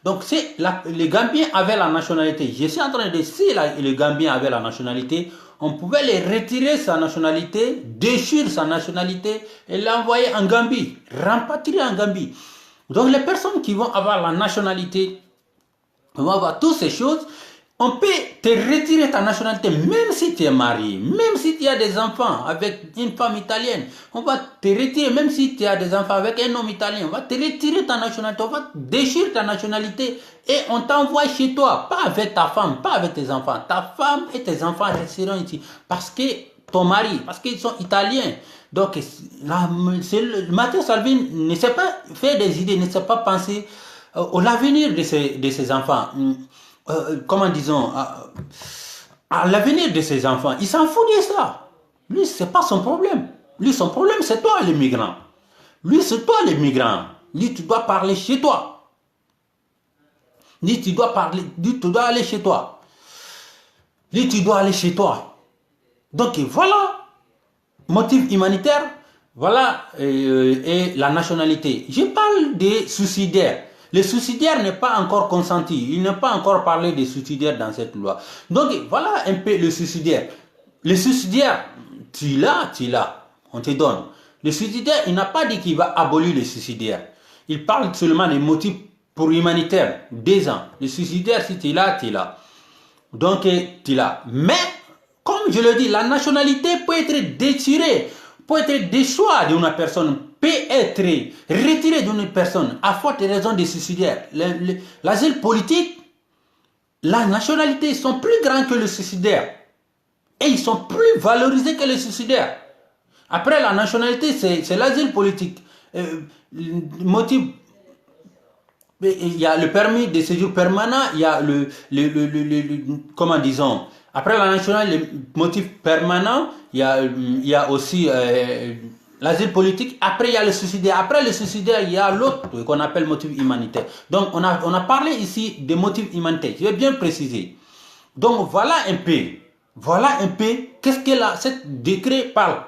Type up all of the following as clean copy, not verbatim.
Donc, si les Gambiens avaient la nationalité, je suis en train de dire, si les Gambiens avaient la nationalité, on pouvait les retirer sa nationalité, déchirer sa nationalité et l'envoyer en Gambie, rapatrier en Gambie. Donc, les personnes qui vont avoir la nationalité, vont avoir toutes ces choses. On peut te retirer ta nationalité même si tu es marié, même si tu as des enfants avec une femme italienne. On va te retirer même si tu as des enfants avec un homme italien. On va te retirer ta nationalité, on va déchirer ta nationalité et on t'envoie chez toi, pas avec ta femme, pas avec tes enfants. Ta femme et tes enfants resteront ici parce que ton mari, parce qu'ils sont italiens. Donc, Matteo Salvini ne sait pas faire des idées, ne sait pas penser à l'avenir de ses enfants. Comment disons, à l'avenir de ses enfants. Il s'en fout de ça. Lui, c'est pas son problème. Lui, son problème, c'est toi, les migrants. Lui, c'est toi, les migrants. Lui, tu dois parler chez toi. Lui, tu dois parler, lui, tu dois aller chez toi. Lui, tu dois aller chez toi. Donc, voilà, motif humanitaire, voilà, et la nationalité. Je parle des suicidaires. Le suicidaire n'est pas encore consenti. Il n'est pas encore parlé de suicidaire dans cette loi. Donc, voilà un peu le suicidaire. Le suicidaire, tu l'as, on te donne. Le suicidaire, il n'a pas dit qu'il va abolir le suicidaire. Il parle seulement des motifs pour humanitaire. 2 ans. Le suicidaire, si tu l'as, tu l'as. Donc, tu l'as. Mais, comme je le dis, la nationalité peut être détirée, peut être déchoie d'une personne, peut être retirée d'une personne à forte raison de suicidaire. L'asile politique, la nationalité sont plus grands que le suicidaire. Et ils sont plus valorisés que les suicidaires. Après la nationalité, c'est l'asile politique. Motif, il y a le permis de séjour permanent, il y a comment disons, après la nationalité, le motif permanent, il y a aussi l'asile politique. Après, il y a le suicidaire. Après le suicidaire, il y a l'autre qu'on appelle motif humanitaire. Donc, on a parlé ici des motifs humanitaires. Je vais bien préciser. Donc, voilà un peu qu'est-ce que ce décret parle.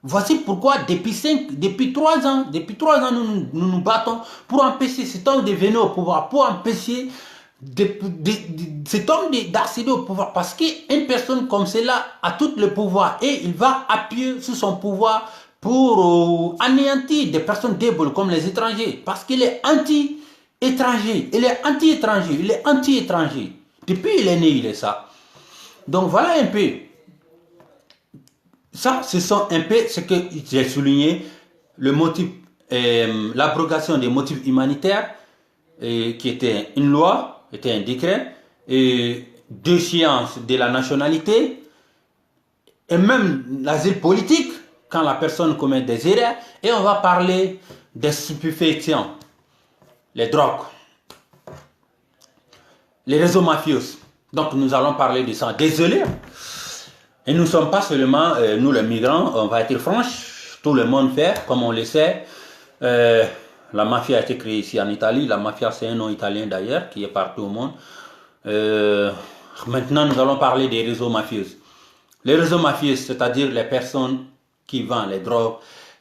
Voici pourquoi depuis 3 ans, nous nous battons pour empêcher cet homme de venir au pouvoir, pour empêcher cet homme d'accéder au pouvoir. Parce qu'une personne comme cela a tout le pouvoir et il va appuyer sur son pouvoir pour anéantir des personnes débiles comme les étrangers. Parce qu'il est anti-étranger, il est anti-étranger. Depuis il est né, il est ça. Donc voilà un peu. Ça, ce sont un peu ce que j'ai souligné, le motif, l'abrogation des motifs humanitaires, qui était une loi, était un décret, déchéance de la nationalité, et même l'asile politique, quand la personne commet des erreurs, et on va parler des stupéfiants, les drogues, les réseaux mafieux. Donc nous allons parler de ça. Désolé. Et nous ne sommes pas seulement, nous les migrants, on va être franche, tout le monde fait, comme on le sait. La mafia a été créée ici en Italie. La mafia, c'est un nom italien d'ailleurs, qui est partout au monde. Maintenant, nous allons parler des réseaux mafieux. Les réseaux mafieux, c'est-à-dire les personnes qui vendent les drogues,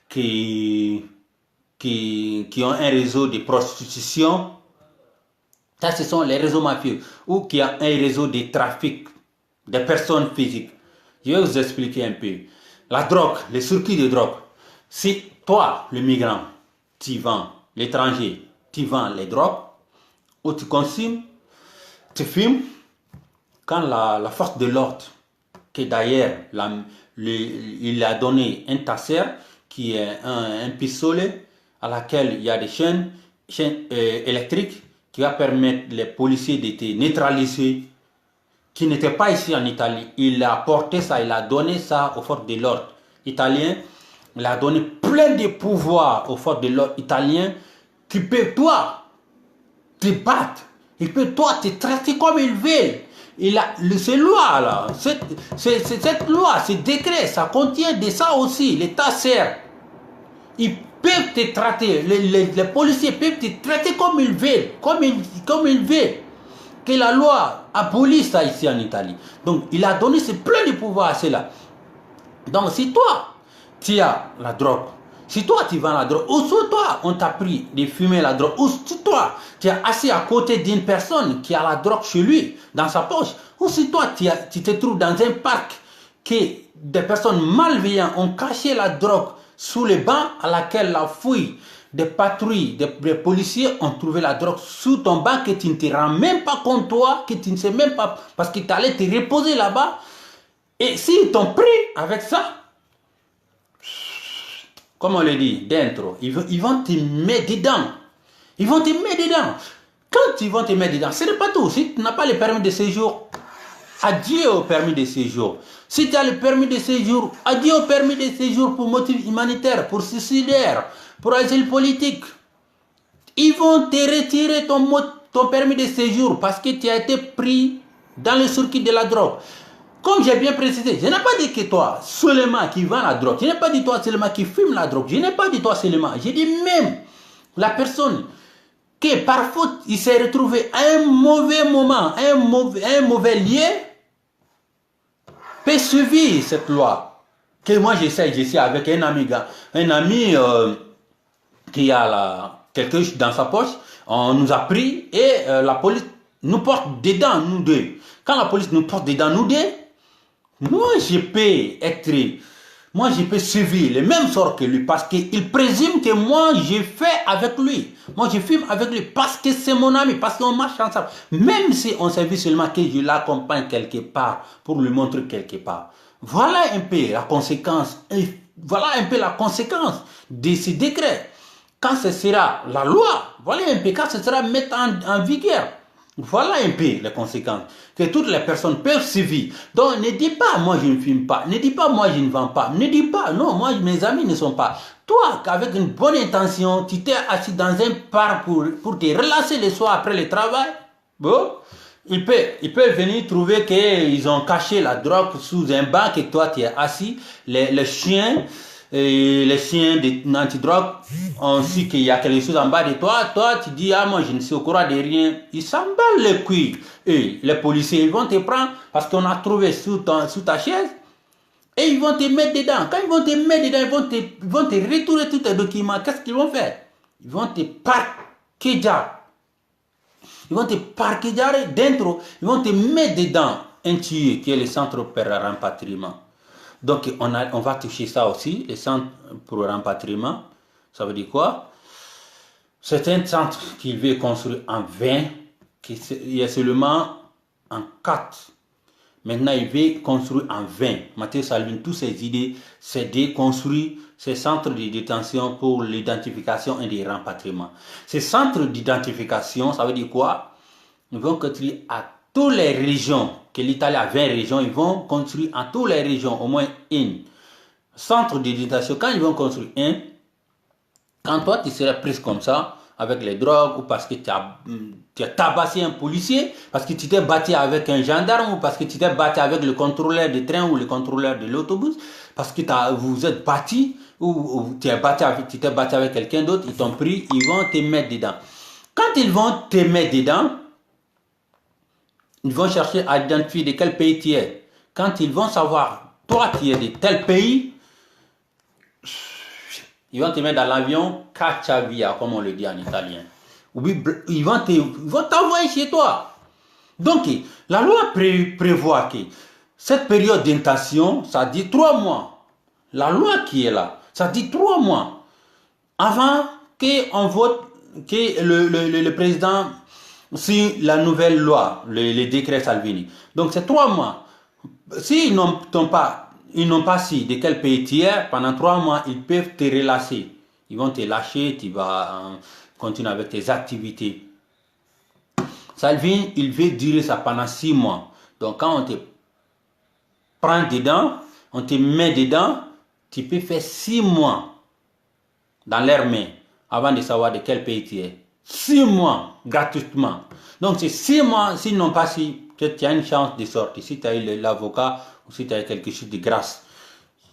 qui ont un réseau de prostitution. Ça, ce sont les réseaux mafieux. Ou qui ont un réseau de trafic des personnes physiques. Je vais vous expliquer un peu. La drogue, les circuits de drogue. Si toi, le migrant, tu vends, l'étranger, tu vends les drogues, ou tu consommes, tu fumes, quand la force de l'ordre, que d'ailleurs, il a donné un tasser, qui est un pistolet, à laquelle il y a des chaînes électriques, qui va permettre les policiers de te neutraliser, qui n'était pas ici en Italie. Il a porté ça, il a donné ça aux forces de l'ordre italiens. Il a donné plein de pouvoirs aux forces de l'ordre italiens qui peuvent, toi, te battre. Il peut, toi, te traiter comme il veut. Ces lois-là, cette loi, ce décret, ça contient de ça aussi. L'État sert. Ils peuvent te traiter, les policiers peuvent te traiter comme ils veulent. Comme ils veulent. Que la loi abolit ça ici en Italie. Donc, il a donné plein de pouvoirs à cela. Donc, si toi, tu as la drogue, Si toi tu vends la drogue, ou si toi on t'a pris de fumer la drogue, ou si toi tu es assis à côté d'une personne qui a la drogue chez lui, dans sa poche, ou si toi tu te trouves dans un parc que des personnes malveillantes ont caché la drogue sous les bancs à laquelle la fouille des patrouilles, des policiers ont trouvé la drogue sous ton banc que tu ne te rends même pas compte toi, que tu ne sais même pas, parce que tu allais te reposer là-bas. Et s'ils t'ont pris avec ça, comme on le dit, dentro, ils vont te mettre dedans. Ils vont te mettre dedans. Quand ils vont te mettre dedans, ce n'est pas tout. Si tu n'as pas le permis de séjour, adieu au permis de séjour. Si tu as le permis de séjour, adieu au permis de séjour pour motif humanitaire, pour suicidaire, pour asile politique. Ils vont te retirer ton permis de séjour parce que tu as été pris dans le circuit de la drogue. Comme j'ai bien précisé, je n'ai pas dit que toi seulement qui vend la drogue, je n'ai pas dit toi seulement qui fume la drogue, je n'ai pas dit toi seulement, j'ai dit même la personne qui par faute, il s'est retrouvé à un mauvais moment, un mauvais lieu, peut suivre cette loi. Que moi j'essaie avec un ami qui a quelque chose dans sa poche, on nous a pris et la police nous porte dedans, nous deux. Quand la police nous porte dedans, nous deux, moi je peux suivre le même sort que lui parce qu'il présume que moi je fais avec lui. Moi je fume avec lui parce que c'est mon ami, parce qu'on marche ensemble. Même si on s'est vu seulement que je l'accompagne quelque part pour lui montrer quelque part. Voilà un peu la conséquence. Voilà un peu la conséquence de ce décret. Quand ce sera la loi, voilà un peu quand ce sera mis en vigueur. Voilà un peu les conséquences que toutes les personnes peuvent suivre. Donc ne dis pas moi je ne fume pas, ne dis pas moi je ne vends pas, ne dis pas non moi mes amis ne sont pas. Toi avec une bonne intention, tu t'es assis dans un parc pour te relancer le soir après le travail. Bon, ils peuvent venir trouver qu'ils ont caché la drogue sous un banc et toi tu es assis. Les chiens d'antidrogue ont su qu'il y a quelque chose en bas de toi. Toi, tu dis, ah, moi, je ne suis au courant de rien. Ils s'emballent les couilles. Et les policiers, ils vont te prendre parce qu'on a trouvé sous ta chaise. Et ils vont te mettre dedans. Quand ils vont te mettre dedans, ils vont te retourner tous tes documents. Qu'est-ce qu'ils vont faire? Ils vont te parquer. Ils vont te parquer dentro. Ils vont te mettre dedans un tuyau qui est le centre pour rapatriement. Donc, on va toucher ça aussi, les centres pour le rapatriement. Ça veut dire quoi? C'est un centre qu'il veut construire en 20, il y a seulement en 4. Maintenant, il veut construire en 20. Matteo Salvini, toutes ses idées, c'est de construire ces centres de détention pour l'identification et le rapatriement. Ces centres d'identification, ça veut dire quoi? Ils vont construire à toutes les régions, que l'Italie a 20 régions, ils vont construire en toutes les régions au moins une centre de détention. Quand ils vont construire un, quand toi tu seras pris comme ça, avec les drogues, ou parce que tu as tabassé un policier, parce que tu t'es battu avec un gendarme, ou parce que tu t'es battu avec le contrôleur de train ou le contrôleur de l'autobus, parce que vous êtes battu, ou tu t'es battu avec quelqu'un d'autre, ils t'ont pris, ils vont te mettre dedans. Quand ils vont te mettre dedans, ils vont chercher à identifier de quel pays tu es. Quand ils vont savoir, toi tu es de tel pays, ils vont te mettre dans l'avion cacciavia, comme on le dit en italien. Ils vont t'envoyer chez toi. Donc, la loi prévoit que cette période d'intention, ça dit 3 mois. La loi qui est là, ça dit 3 mois. Avant qu'on vote, que le président sur la nouvelle loi, le décret Salvini. Donc c'est 3 mois. S'ils n'ont pas su de quel pays tu es, pendant 3 mois, ils peuvent te relâcher. Ils vont te lâcher, tu vas continuer avec tes activités. Salvini, il veut durer ça pendant 6 mois. Donc quand on te prend dedans, on te met dedans, tu peux faire 6 mois dans leurs mains avant de savoir de quel pays tu es. 6 mois gratuitement. Donc c'est 6 mois, s'ils n'ont pas su, tu as une chance de sortir. Si tu as eu l'avocat ou si tu as quelque chose de grâce,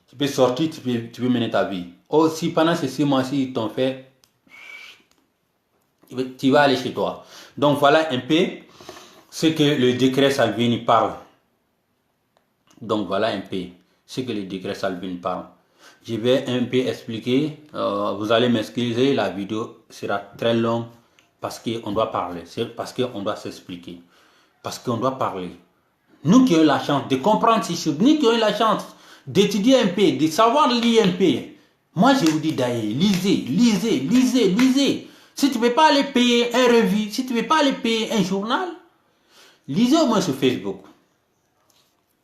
tu peux sortir, tu peux mener ta vie. Ou si pendant ces 6 mois-ci, ils t'ont fait, tu vas aller chez toi. Donc voilà un peu ce que le décret Salvini parle. Donc voilà un peu ce que le décret Salvini parle. Je vais un peu expliquer. Vous allez m'excuser, la vidéo sera très longue parce qu'on doit parler, parce qu'on doit s'expliquer, parce qu'on doit parler. Nous qui avons la chance de comprendre ces choses, nous qui avons la chance d'étudier un peu, de savoir lire un peu. Moi, je vous dis d'ailleurs, lisez, lisez, lisez, lisez. Si tu ne peux pas aller payer un revue, si tu ne peux pas aller payer un journal, lisez au moins sur Facebook,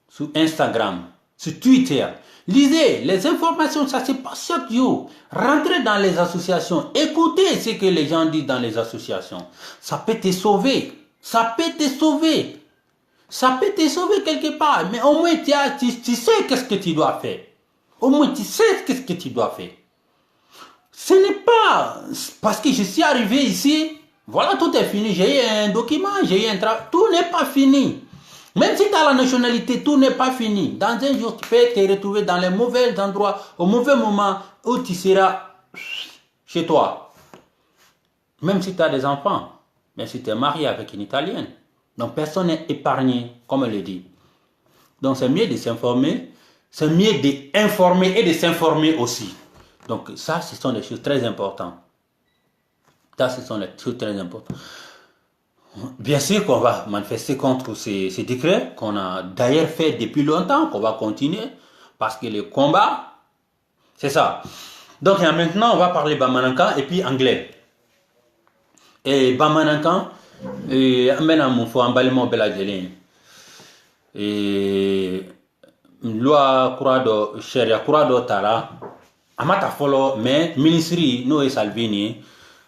sur Instagram, sur Twitter. Lisez les informations, ça se passe chaque jour. Rentrez dans les associations, écoutez ce que les gens disent dans les associations. Ça peut te sauver, ça peut te sauver. Ça peut te sauver quelque part, mais au moins tu sais qu'est-ce que tu dois faire. Au moins tu sais qu'est-ce que tu dois faire. Ce n'est pas parce que je suis arrivé ici, voilà, tout est fini, j'ai eu un document, j'ai eu un travail, tout n'est pas fini. Même si tu as la nationalité, tout n'est pas fini. Dans un jour, tu peux te retrouver dans les mauvais endroits, au mauvais moment où tu seras chez toi. Même si tu as des enfants, même si tu es marié avec une Italienne. Donc personne n'est épargné, comme elle le dit. Donc c'est mieux de s'informer, c'est mieux d'informer et de s'informer aussi. Donc ça, ce sont des choses très importantes. Ça, ce sont des choses très importantes. Bien sûr qu'on va manifester contre ces décrets qu'on a d'ailleurs fait depuis longtemps, qu'on va continuer, parce que le combat, c'est ça. Donc maintenant, on va parler Bamanankan et puis anglais. Et Bamanankan, amena mun fo an balimaw bɛɛ lajɛlen loi kura dɔ sariya kura dɔ tara a ma ta fɔlɔ mais ministre n'o ye Salvini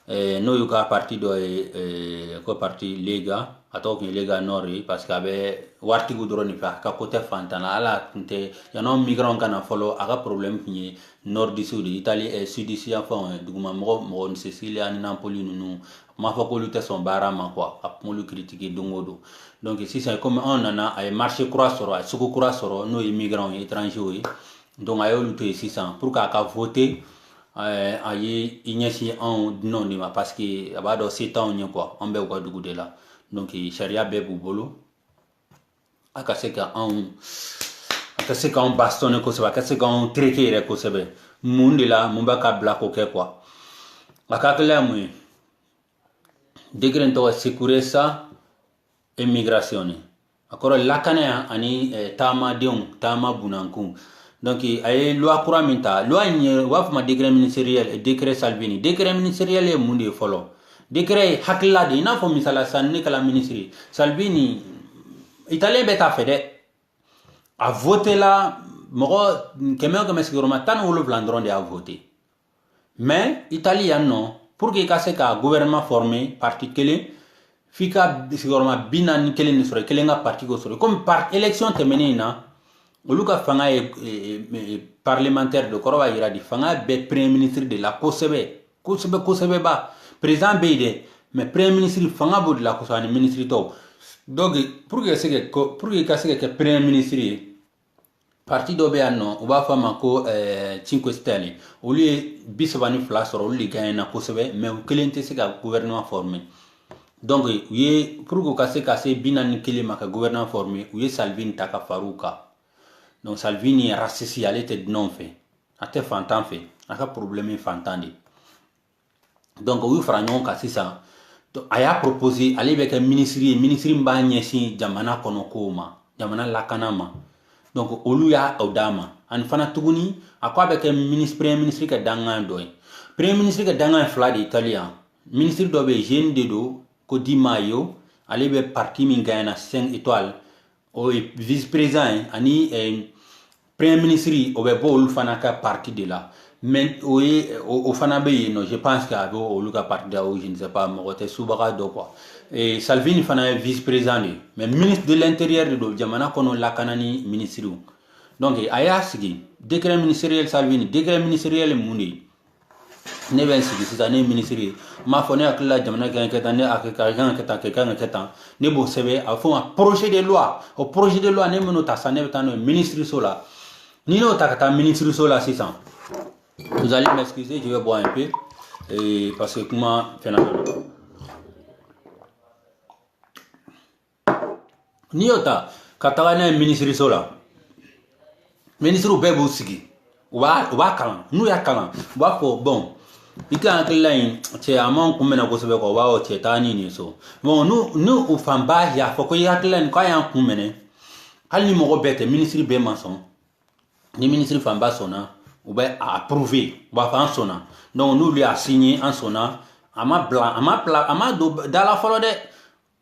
n'o y'u ka parti dɔ ye ko parti Lega a tɔgɔ kun ye Lega Nord ye parce que a bɛ waritigiw dɔrɔn de fɛ a ka côté fantan na ala tun tɛ yan'o migrants kana fɔlɔ a ka problème kun ye nord du sud Italie sud yan fɛnw duguma mɔgɔ ni Sicile ani Napoli ninnu m'a fɔ k'olu tɛ sɔn baara ma quoi a kum'olu critiquer don o don donc sisan comme anw nana a ye marché kura sɔrɔ a ye sugu kura sɔrɔ n'o ye migrants ye étrangers ye donc a y'olu to yen sisan pour qu'a ka voter a ye i ɲɛsin anw dunanw de ma parce que a b'a dɔn se t'anw ye quoi an bɛ u ka dugu de la donc sariya bɛɛ b'u bolo a ka se ka anw bastonner kosɛbɛ a ka se k'anw traiter yɛrɛ kosɛbɛ mun de la mun bɛ ka bila k'o kɛ quoi a ka hakilila ye mun ye degré tɔgɔ sécureza et migration a kɔrɔ lakanaya ani taamadenw taama bunankun donc a ye loi kura min ta loi in ye u b'a fɔ ma décret ministériel décret Salvini décret ministériel ye mun de ye fɔlɔ décret ye hakilila de i n'a fɔ misala sisan ne kɛla ministre Salvini italien bɛ t'a fɛ dɛ a voté la mɔgɔ kɛmɛ o kɛmɛ sigiyɔrɔma 17 dɔrɔn de y'a voté mais Italie yan nɔ pour que i ka se ka gouvernement former parti kelen f'i ka sigiyɔrɔma 41 de sɔrɔ i kelen ka parti ko sɔrɔ comme par élection tɛmɛnen in na olu ka fanga ye parlementaire de kɔrɔ b'a yira di fanga bɛ premier ministre de la kosɛbɛ kosɛbɛ kosɛbɛ ba président bɛ yen dɛ mais premier ministre fanga b'o de la kosɛbɛ ani ministre tɔw donc pour que i ka se ka kɛ premier ministre ye parti dɔ bɛ yan nɔ u b'a fɔ a ma ko Cinque Stelle olu ye 32 sɔrɔ olu de gagné na kosɛbɛ mais u kelen tɛ se ka gouvernement former donc u ye pour que u ka se ka se 41 ma ka gouvernement former u ye Salvini ta ka far'u kan donc Salvini ye raciste ale tɛ dunanw fɛ a tɛ fantan fɛ a ka problème ye fantan de donc u y'u fara ɲɔgɔn kan sisan a y'a proposé ale bɛ kɛ ministre ye ministre min b'a ɲɛsin jamana kɔnɔ kow ma jamana lakana ma donc olu y'a o d'a ma ani fana tuguni a ko a bɛ kɛ premier ministre ka dangan dɔ ye premier ministre ka dangan fila de italien ministre dɔ bɛ jeune de do ko Di Maio ale bɛ parti min gagné na 5 étoiles o ye vice président ye ani premier ministre o bɛ bɔ olu fana ka parti de la mais o fana bɛ yen nɔ je pense que a bɛ olu ka parti de la ou je ne sais pas mɔgɔ tɛ subaga dɔ quoi et Salvini fana ye vice président de mais ministre de l'intérieur de do jamana kɔnɔ lakana ni ministre donc a y'a sigi décret ministériel Salvini décret ministériel mun de ye ne bɛ n sigi sisan ne ye ministre ye n m'a fɔ ne hakilila jamana kan ka kɛ tan ne a kan ka kɛ tan kɛ kan ka kɛ tan ne b'o sɛbɛn a bɛ fɔ ma projet de loi o projet de loi ne min'o ta sisan ne bɛ taa n'o ye ministre so la ni n'o ta ka taa ministre so la sisan vous allez m'excuser je vais boire un peu parce que kuma fɛn na n'i y'o ta ka taga n'a ye ministre so la ministre bɛɛ b'u sigi u b'a kalan n'u y'a kalan u b'a fɔ bon i ka hakilila in cɛ a man kunbɛnna kosɛbɛ quoi u b'a fɔ cɛ taa ni nin so bon ni u fanba y'a fɔ ko i hakilila in k'a y'an kunbɛnɛ hali ni mɔgɔ bɛɛ tɛ minisiri bɛɛ ma sɔn ni minisiri fanba sɔnna u bɛ a approuver u b'a fɔ an sɔnna donc n'olu y'a signé an sɔnna a ma don da la fɔlɔ dɛ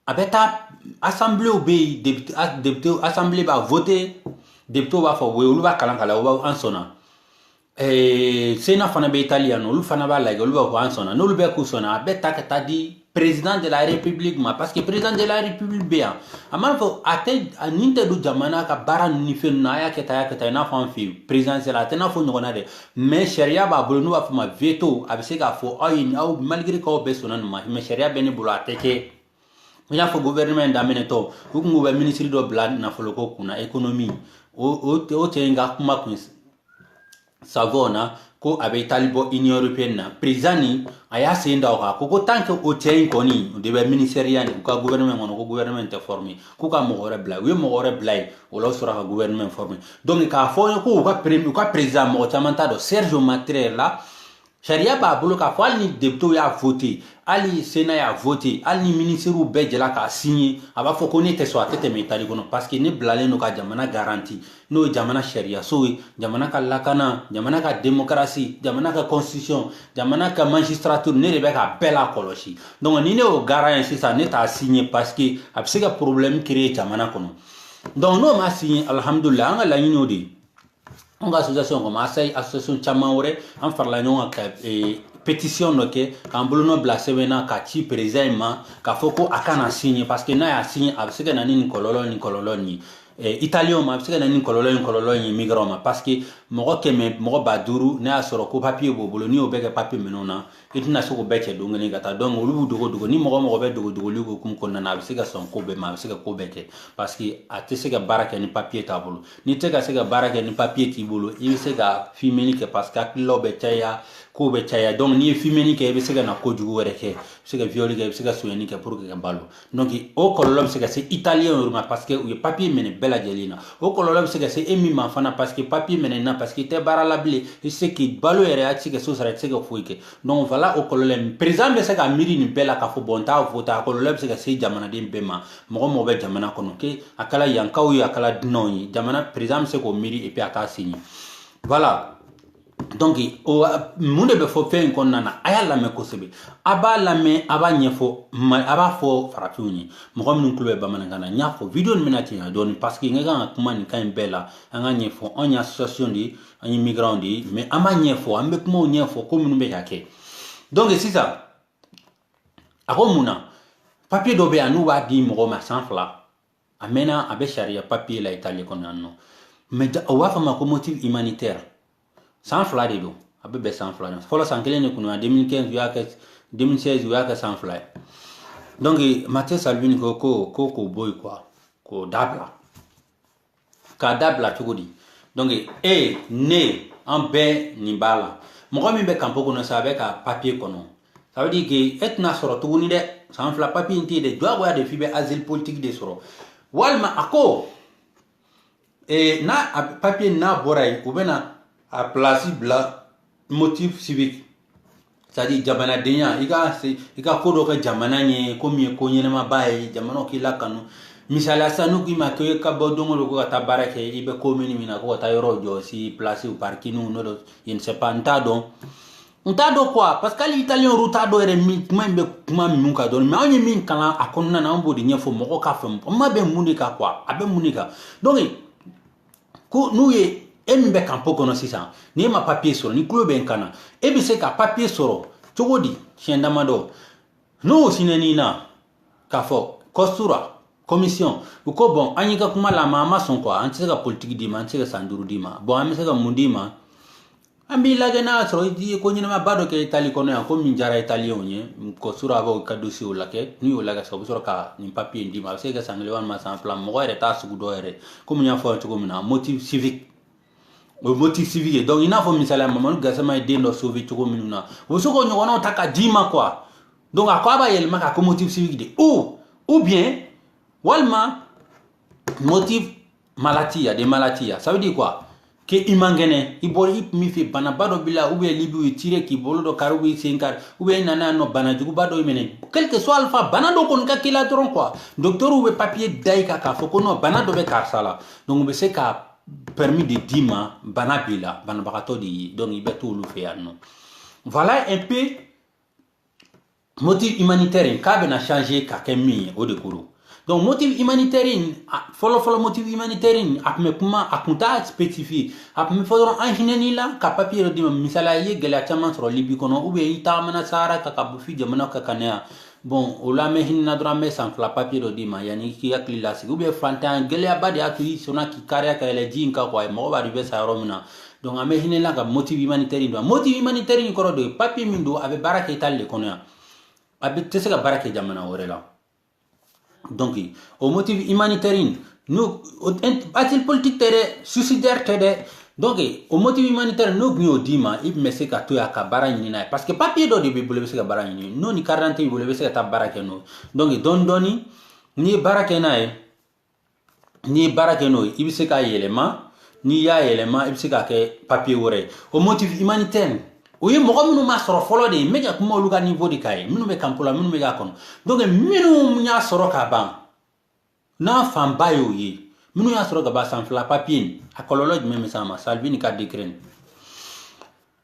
a bɛ taa assemblée bɛ yen député assemblée b'a voter député b'a fɔ olu b'a kalan kala an sɔnna Sénat fana bɛ Italie yan nɔ olu fana b'a lajɛ olu b'a fɔ an sɔnna n'olu bɛɛ k'u sɔnna a bɛ ta ka taa di président de la république ma parce que président de la république bɛ yan a mana fɔ nin tɛ don jamana ka baara ni fɛn ninnu a y'a kɛ tan i n'a fɔ an fɛ yen présidentielle a tɛ n'a fɔ ɲɔgɔnna dɛ mais sariya b'a bolo n'u b'a fɔ ma veto a bɛ se k'a fɔ aw malgré k'aw bɛɛ sɔnna nin ma mais sariya bɛ ne bolo a tɛ kɛ n y'a fɔ gouvernement daminɛtɔ u kun bɛ ministre dɔ bila nafoloko kunna économie o cɛ in ka kuma kun savon na ko a bɛ taali bɔ union européenne na président ni a y'a sen da o kan ko tant que o cɛ in kɔni o de bɛ ministériya ni u ka gouvernement kɔnɔ ko gouvernement tɛ former k'u ka mɔgɔ wɛrɛ bila u ye mɔgɔ wɛrɛ bila yen o la u sɔrɔ ka gouvernement former donc k'a fɔ ko u ka président mɔgɔ caman t'a dɔn Serge Mattarella la sariya b'a bolo k'a fɔ hali ni député y'a voté hali Sénat y'a voté hali ni ministres bɛɛ jɛla k'a signé a b'a fɔ ko ne tɛ sɔn a tɛ tɛmɛ Italie kɔnɔ parce que ne bilalen don ka jamana garanti n'o ye jamana sariyaso ye jamana ka lakana jamana ka démocratie jamana ka constitution jamana ka magistrature ne de bɛ k'a bɛɛ lakɔlɔsi donc ni ne y'o garant ye sisan ne t'a signé parce que a bɛ se ka problème créer jamana kɔnɔ donc n'o ma signé alhamdulillah an ka laɲini o de ye an ka association comme association caman wɛrɛ an farala ɲɔgɔn kan ka pétition dɔ kɛ k'an bolonɔ bila sɛbɛn na ka ci président in ma k'a fɔ ko a kana signé parce que n'a y'a signé a bɛ se ka na ni nin kɔlɔlɔ ni kɔlɔlɔ nin ye italien ma a bɛ se ka na ni kɔlɔlɔ ni kɔlɔlɔ in ye migrant ma parce que mɔgɔ 100 mɔgɔ 500 ne y'a sɔrɔ ko papier b'o bolo n'i y'o bɛɛ kɛ papier minɛnw na i tɛna se k'o bɛɛ cɛ don kelen ka taa donc olu b'u dogo ni mɔgɔ bɛ dogoli hukumu kɔnɔna na a bɛ se ka sɔn ko bɛɛ ma a bɛ se ka ko bɛɛ kɛ parce que a tɛ se ka baara kɛ ni papier t'a bolo n'i tɛ ka se ka baara kɛ ni papier t'i bolo i bɛ se ka fimɛni kɛ parce que hakililaw bɛ caya ko bɛ caya donc n'i ye fimɛni kɛ i bɛ se ka na kojugu wɛrɛ kɛ i bɛ se ka viol kɛ i bɛ se ka sonyɛni kɛ pour que ka balo donc o kɔlɔlɔ bɛ se ka se italien yɛrɛ ma parce que u ye papier minɛ bɛɛ lajɛlen na o kɔlɔlɔ bɛ se ka se e min ma fana parce que papier minɛ na parce que i tɛ baara la bilen i tɛ se k'i balo yɛrɛ a tɛ se ka so sara i tɛ se ka foyi kɛ donc voilà o kɔlɔlɔ président bɛ se ka miiri nin bɛɛ la k'a fɔ bon n t'a voté a kɔlɔlɔ bɛ se ka se jamanaden bɛɛ ma mɔgɔ bɛ jamana kɔnɔ ke a kɛla yankaw ye a kɛla dunanw ye jamana président bɛ se k'o miiri et puis a t'a signé voilà donc mun de bɛ fɔ fɛn in kɔnɔna na a y'a lamɛn kosɛbɛ a b'a lamɛn a b'a ɲɛfɔ a b'a fɔ farafinw ye mɔgɔ minnu tulo bɛ bamanankan na n y'a fɔ video nin bɛna cɛɲa dɔɔni parce que n ka kan ka kuma nin kan in bɛɛ la an ka ɲɛfɔ anw ye association de ye an ye migrant de ye mais an b'a ɲɛfɔ an bɛ kumaw ɲɛfɔ ko minnu bɛ ka kɛ donc sisan a ko mun na papier dɔ bɛ yan n'u b'a di mɔgɔ ma 100 2 a mɛnna a bɛ sariya papier la Italie kɔnɔ yan nɔ mais o b'a fɔ ma ko motif humanitaire 100 2 de don a bɛ bɛn 100 2 fɔlɔ san kelen de kun na 2015 u y'a kɛ 2016 u y'a kɛ 100 2 donc Matteo Salvini ko k'o bɔ yen quoi k'o dabila k'a dabila cogo di donc ne an bɛɛ nin b'a la mɔgɔ min bɛ campo kɔnɔ sa a bɛ ka papier kɔnɔ ça veut dire que e tɛna sɔrɔ tuguni dɛ 100 2 papier in tɛ yen dɛ diyagoya de f'i bɛ asile politique de sɔrɔ walima a ko n'a papier n'a bɔra yen u bɛ na a place bila motif civique c'est à dire jamanadenya i ka ko dɔ kɛ jamana ɲɛ ko min ye ko ɲɛnɛmaba ye jamana k'i lakanu misaliya sisan n'u k'i ma ko i ka bɔ don o don ko ka taa baara kɛ i bɛ ko min na ko ka taa yɔrɔ jɔsi place parking n'o dɔ je ne sais pas n t'a dɔn quoi parce que hali italien yɛrɛ t'a dɔn yɛrɛ kuma in bɛ kuma minnu kan dɔɔni mais anw ye min kalan a kɔnɔna na an b'o de ɲɛfɔ mɔgɔw k'a faamu ma bɛ mun de kan quoi a bɛ mun de kan donc ko n'u ye e min bɛ campo kɔnɔ sisan ni e ma papier sɔrɔ ni tulo bɛ n kan na e bɛ se ka papier sɔrɔ cogo di siɲɛ damadɔ n'o sinɛn'i na k'a fɔ costura commission u ko bon an y'i ka kuma lamɛn an ma sɔn quoi an tɛ se ka politique d'i ma an tɛ se ka san 5 d'i ma bon an bɛ se ka mun d'i ma an b'i lajɛ n'a y'a sɔrɔ i ye ko ɲɛnɛmaba dɔ kɛ Italie kɔnɔ yan ko min diyara italien ye costura b'o ka dossier lajɛ n'u y'o lajɛ sisan u bɛ sɔrɔ ka nin papier in d'i ma a bɛ se ka kɛ san 1 walima san 2 mɔgɔ yɛrɛ t'a sugu dɔ yɛrɛ komi n y'a fɔ cogo min na motif civique o motif civique ye donc i n'a fɔ misaliya Mamadu Gassama ye den dɔ sauver cogo minnu na o bɛ se k'o ɲɔgɔnnaw ta ka d'i ma quoi donc a ko a b'a yɛlɛma k'a ko motif civique de ou bien walima motif maladie ya des maladies ya ça veut dire quoi ke imangene ibori mi fi bana bado bila ube libi tire ki bolo do karubi senkar ube nana no bana jugu bado imene quel que soit alpha bana do kon ka kila dron quoi docteur ube papier dai ka foko no bana do be karsala donc be se ka permis de dima bana bila bana bakato di donc ibe tout lu fe anno voilà un peu motif humanitaire ka be na changer ka kemi o de kuru. Donc motif humanitaire follow motif humanitaire apme kuma akunta spécifié apme fodron engineer la ka papier di misala ye gela chama sur libi kono ube ita mana sara ka kabufi jamana ka kanea bon ola me hinna dra me sans la papier di ma yani ki akli la si ube fantan gela badi atu yi sona ki kare ka ele jin ka kwa mo ba ribe sa romina donc ame hinne la ka motif humanitaire ko do papier mindo ave baraka italle kono abe tese ka baraka jamana orela. Donc, au motif humanitaire, nous, a-t-il politique tere, suicidaire tere, donc, au motif humanitaire, nous, nous, dima, il me sait qu'à tout à kabara nina, parce que papier d'eau de bibule, c'est kabara nina, nous, ni 40 ans, bibule, c'est qu'à barakeno. Donc, doni, ni barakena, ni barakeno, il sait qu'à élément, ni ya élément, il sait qu'à papier ore. Au motif humanitaire, oui, moi, je suis follow de mais je suis au niveau de kai minu me kampola minu me gakon donc minu nya soro ka ban na famba yo yi minu nya soro ka ba sans la papier akololo même sama salvini ka dekren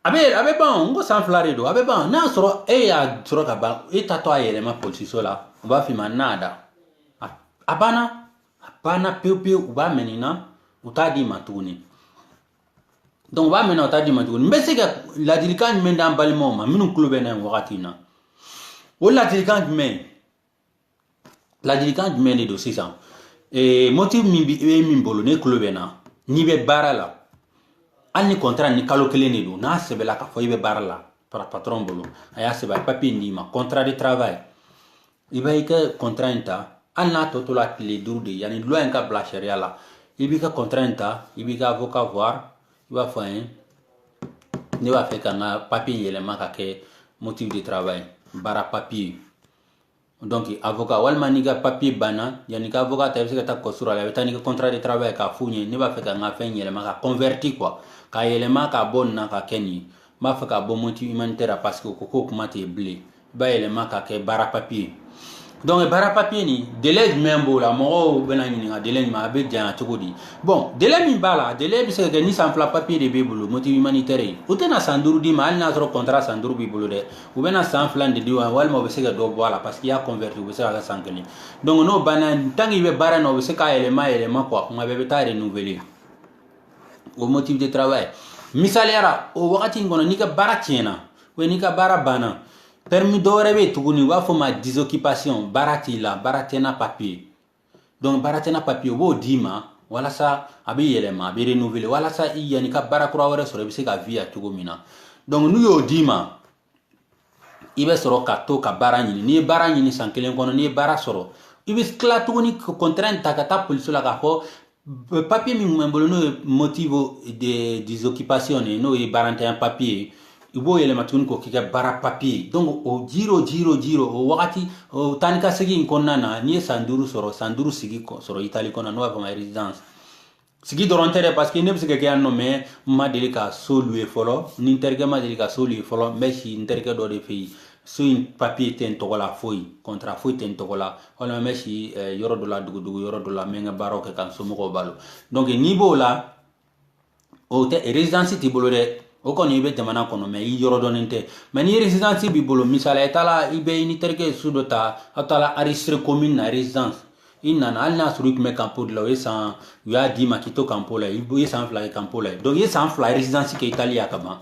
abe ban ngo sans flare do abe ban na soro e ya soro ka ba e tato ayele ma police la ba fi manada abana pepe uba menina utadi matuni. Donc va maintenant ta dima tugun mbese ka la dilikan men dan balmo ma minun klube na wakati na o la dilikan men do 600 et motif min bolo ne klube na ni be barala ani contrat ni kalo kele ne do na sebe la ka fo ibe barala par patron bolo aya sebe papier ni ma contrat de travail ibe ka contrat inta anna totola le durde yani loi en ka bla sharia la ibe ka contrat inta ibe ka avocat voir il va faire ne va faire qu'un papier élément que motif de travail bara papier donc avocat walma ni ga papier bana yani ka avocat ta bisa ta kosura la betani ka contrat de travail ka funye ne va faire qu'un fin élément ka converti quoi ka élément ka bon na ka keni ma fa ka bon motif humanitaire parce que koko kuma te blé ba élément ka ke bara papier donc bara papier ni délai membo la mo bena ni nga délai ma be jan togodi bon délai mi bala délai bi se que ni sans papier de bibulu motif humanitaire o tena sanduru di mal na tro contrat sanduru bibulu de ou bena sans flan de diwa wal mo be se que do voilà parce qu'il y a converti be se ka sankeli donc no bana tangi be bara no be se ka élément quoi ma be ta renouveler au motif de travail misaliara o wakati ngono ni ka bara tiena we ni ka bara bana permis d'orebe tuguni wa foma disoccupation baratena papier donc baratena papier wo dima wala sa abi yelema abi renouveler wala sa yani ka barakura wore soro bi se ka via tugumina donc nu yo dima ibe soro ka to ka baranyini ni baranyini sankelen kono ni bara soro ibe skla tuguni contrainte ta ta police la ka fo papier mi mbolo no motivo de disoccupation no e barantin papier ibo yele matun ko kika bara papier donc o jiro o wakati o tanika sigi konna na ni sanduru sigi ko soro Italie kona no va ma résidence sigi dorontere parce que ne bi sigi no me ma delika solue folo ni interga ma delika solue folo mais si interga do de fi so in papier ten to la foi contrat foi ten to la wala mais si yoro do la dugu yoro do la menga baroke kan so mo balo donc niveau là o te résidence ti bolore o koni be jamana kono me yoro donente mais ni résidence bi bolo misala etala ibe ni terke sudota atala aristre commune na résidence inana alna suruk me campo de la esan ya di makito campo la ibo esan fly campo la donc esan fly résidence ke italia kama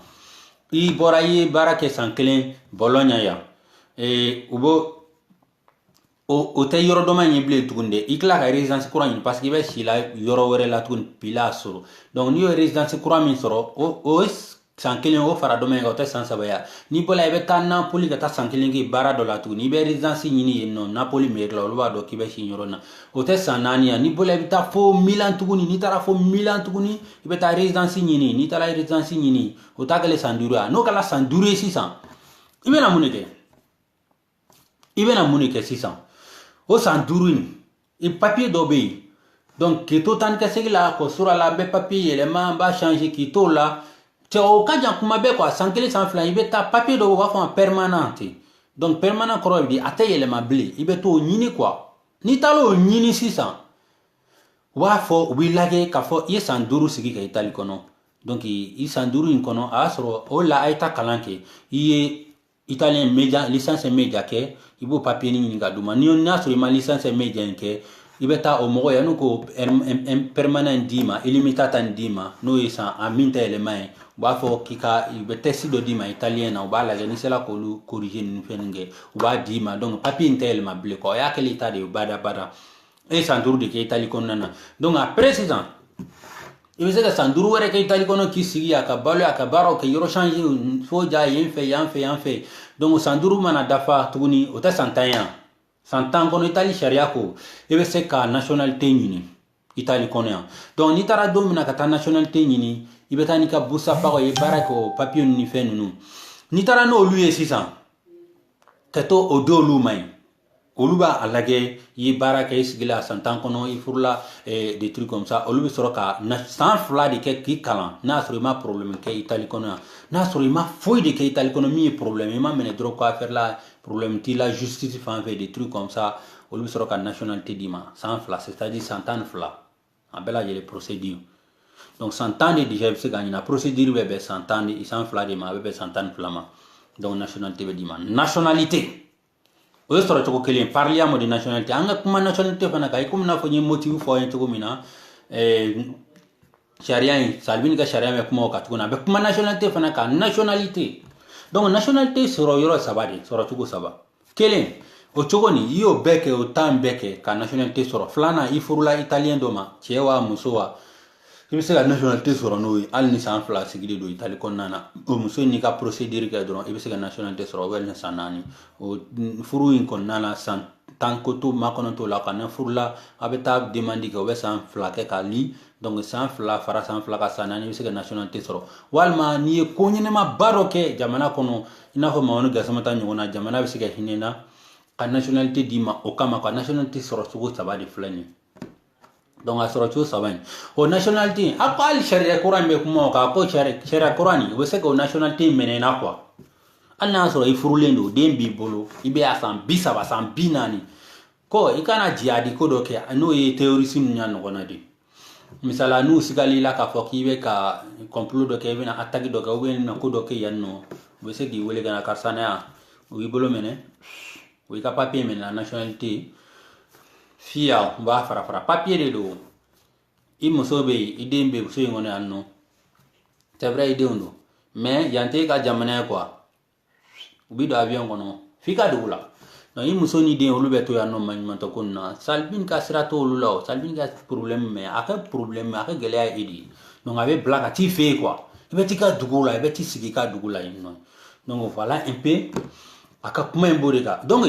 i borayi barake sankelen bologna ya e ubo o te yoro do man yible tugunde ikla ka résidence courant parce que be sila yoro wore la tugun pila soro donc ni résidence courant min soro o sankelen o fara do men o te sansabaya ni bola be tan Napoli ka ta sankelen ki bara do la tugun ni be résidence nyini no Napoli me la lo ba do ki be shinoro na o te sanania ni bola be ta fo Milan tuguni ni tara fo Milan tuguni be ta résidence nyini ni tara résidence nyini o ta kale sandura no kala sandure 600 ibena munike 600 o sanduru ni e papier do be donc kito tan ka segila ko sura la be papier élément ba changer kito la te o ka jan kuma be quoi sankele sans flan ibe ta papier do wa fa permanente donc permanent koro di ate élément blé ibe to nyini quoi ni talo nyini sisan wa fo wi lage ka fo ye sanduru sigi ka itali kono donc i sanduru in kono asro o la aita kalanke iye italien media licence media ke ibo papier ni nga duma ni on asro ma licence media ke ibeta o mogo ya nuko permanent dima illimitata dima no isa aminta element ba fo kika ibete sido dima italien na ba la ni sela ko lu corriger ni fenge ba dima donc papier intel ma ble ko ya kele ta de bada e sanduru de ke itali konnana donc après 6 ans il veut que sanduru were ke itali kono ki sigi aka balo aka baro ke yoro changer fo ja yen fait donc sanduru mana dafa tuguni o ta santanya santan kono itali sharia ko e be se ka nationalité nyini itali kono donc ni tara do mina ka ta nationalité nyini ibe tani ka busa pa e barako papier ni fe nunu ni tara no luye 600 kato odolu mai oluba alage yi baraka isgila santan kono ifurla des trucs comme ça olubi soroka na sans fla de ke ki kalan na surima problème ke itali kono na surima foi de ke itali kono mi problème ma mene dro quoi faire la problème ti la justice fa fait des trucs comme ça olubi soroka nationalité dima sans fla c'est-à-dire santan fla abela les procédures donc santan de déjà se gagne na procédure bebe santan de sans fla de ma bebe santan flama donc nationalité dima nationalité o soro to ko kelen parliamo de nationalité anga kuma nationalité fana kay kuma na fo ni motif fo en to mina sharia salvini ka sharia me kuma ka tuna be kuma nationalité fana ka nationalité donc nationalité soro yoro sabade soro to ko saba kelen o chogoni yo beke o tam beke ka nationalité soro flana ifurula italien doma chewa musowa il se la nationalité soro no al ni san fla sigide do itali konnana o muso ni ka procédure ka don il se la nationalité soro wel sanani o furu in konnana san tanko to makono to la kana furula abeta demandi ka wesan fla ke ka li donc san fla fara san fla ka sanani il se la nationalité soro walma ni ko nyine ma baroke jamana kono ina fo mawonu gasamata nyona jamana be se ka hinena ka nationalité dima o kama ka nationalité soro sugo sabadi flani donc a sɔrɔ cogo saba in o nationalité a ko hali sariya kura in bɛ kuma o kan ko sariya kura nin o bɛ se ka o nationalité minɛna quoi hali n'a sɔrɔ i furulen don den b'i bolo i bɛ a san 30 san 40 ko i kana jihadi ko dɔ kɛ n'o ye terrorisme ɲa ɲɔgɔnna de misala n'u sigalila k'a fɔ k'i bɛ ka complot dɔ kɛ i bɛna attaque dɔ kɛ ou bien ko dɔ kɛ yan nɔ u bɛ se k'i wele ka na karisa ne yan o y'i bolo minɛ o y'i ka papier minɛ la nationalité fia ba fara papier de do i muso be i den be so ngone anno c'est vrai ide ondo mais yante ka jamana quoi ubi do avion kono fika dula no i muso ni den olu be to yanno man to kunna salbin ka sirato olu law salbin ka problème mais aka gele ya idi donc avec blague ti fait quoi i be tika dugula i be ti sigi ka dugula no donc voilà un peu aka kuma mboreka donc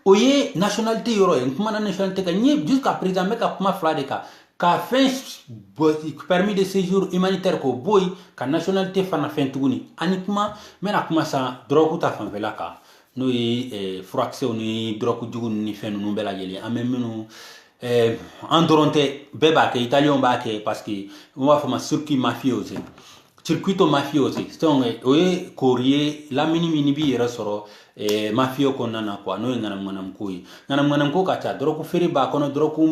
oye nationalité yoro en kuma nationalité ka ni jusqu'à présent me ka kuma fla de ka fin permis de séjour humanitaire ko boy ka nationalité fana fin tuguni ani kuma me na kuma sa drogu ta fan vela ka no yi fraction ni drogu jugun ni fin no bela yeli en même no endoronté beba ke italien ba ke parce que on va faire circuit mafiosi circuito mafiosi donc oye courrier la mini bi resoro mafio konnana quoi no nganam ko kacha droku feri ba kono droku